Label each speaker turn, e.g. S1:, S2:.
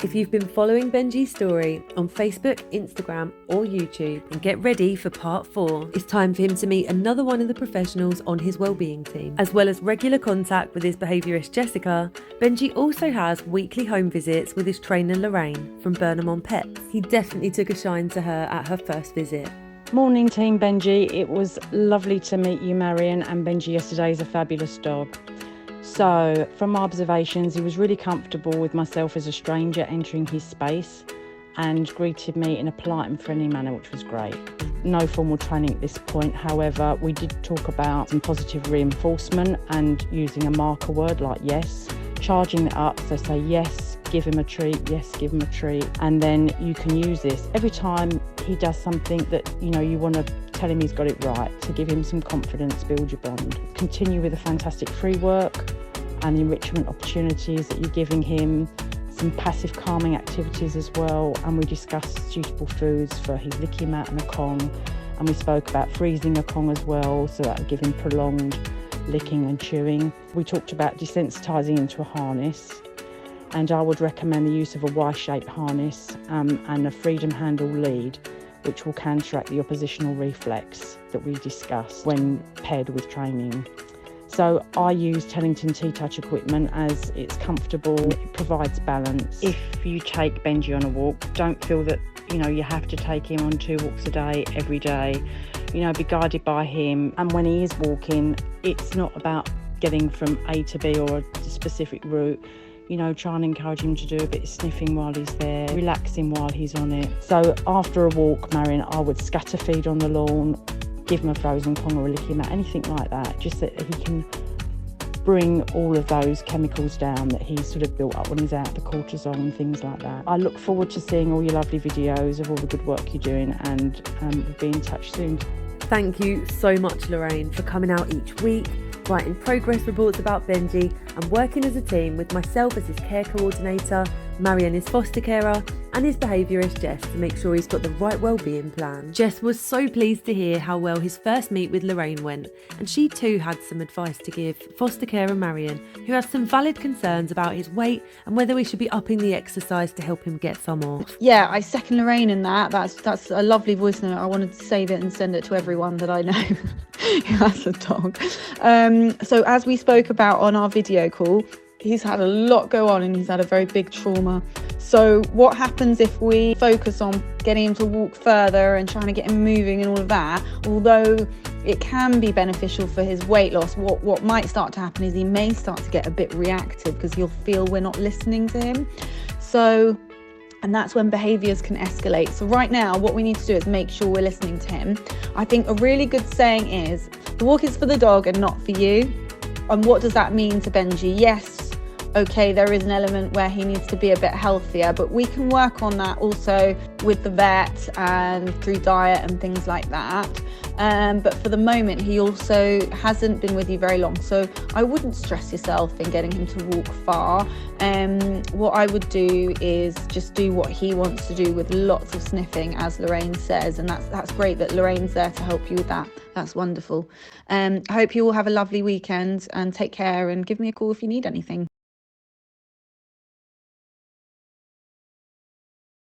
S1: If you've been following Bengie's story on Facebook, Instagram or YouTube, then get ready for part 4. It's time for him to meet another one of the professionals on his wellbeing team. As well as regular contact with his behaviourist Jessica, Bengie also has weekly home visits with his trainer Lorraine from Burnham on Pets. He definitely took a shine to her at her first visit.
S2: Morning team Bengie, it was lovely to meet you Marion, and Bengie yesterday is a fabulous dog. So from my observations, he was really comfortable with myself as a stranger entering his space and greeted me in a polite and friendly manner, which was great. No formal training at this point, however, we did talk about some positive reinforcement and using a marker word like yes, charging it up, so say yes, give him a treat, yes, give him a treat, and then you can use this every time he does something that you want to tell him he's got it right, to give him some confidence, build your bond. Continue with the fantastic free work and enrichment opportunities that you're giving him, some passive calming activities as well, and we discussed suitable foods for his licky mat and a Kong, and we spoke about freezing a Kong as well, so that would give him prolonged licking and chewing. We talked about desensitising into a harness, and I would recommend the use of a Y-shaped harness and a freedom handle lead, which will counteract the oppositional reflex that we discussed when paired with training. So I use Tellington T-Touch equipment as it's comfortable, it provides balance. If you take Bengie on a walk, don't feel that you have to take him on 2 walks a day every day. Be guided by him, and when he is walking, it's not about getting from A to B or a specific route. Try and encourage him to do a bit of sniffing while he's there, relaxing while he's on it. So after a walk, Marion, I would scatter feed on the lawn, give him a frozen Kong or a licky mat, anything like that, just that he can bring all of those chemicals down that he's sort of built up when he's out, the cortisol and things like that. I look forward to seeing all your lovely videos of all the good work you're doing, and we'll be in touch soon.
S1: Thank you so much, Lorraine, for coming out each week, writing progress reports about Bengie and working as a team with myself as his care coordinator, Marion his foster carer, and his behaviourist Jess to make sure he's got the right wellbeing plan. Jess was so pleased to hear how well his first meet with Lorraine went, and she too had some advice to give foster carer Marion, who has some valid concerns about his weight and whether we should be upping the exercise to help him get some off.
S3: Yeah, I second Lorraine in that. That's a lovely voice note. I wanted to save it and send it to everyone that I know who has a dog. So as we spoke about on our video call, he's had a lot go on and he's had a very big trauma. So what happens if we focus on getting him to walk further and trying to get him moving and all of that? Although it can be beneficial for his weight loss, what might start to happen is he may start to get a bit reactive because he'll feel we're not listening to him. And that's when behaviours can escalate. So right now, what we need to do is make sure we're listening to him. I think a really good saying is, the walk is for the dog and not for you. And what does that mean to Bengie? Yes, okay, there is an element where he needs to be a bit healthier, but we can work on that also with the vet and through diet and things like that. But for the moment, he also hasn't been with you very long, so I wouldn't stress yourself in getting him to walk far. What I would do is just do what he wants to do with lots of sniffing, as Lorraine says, and that's great that Lorraine's there to help you with that. That's wonderful. I hope you all have a lovely weekend and take care, and give me a call if you need anything.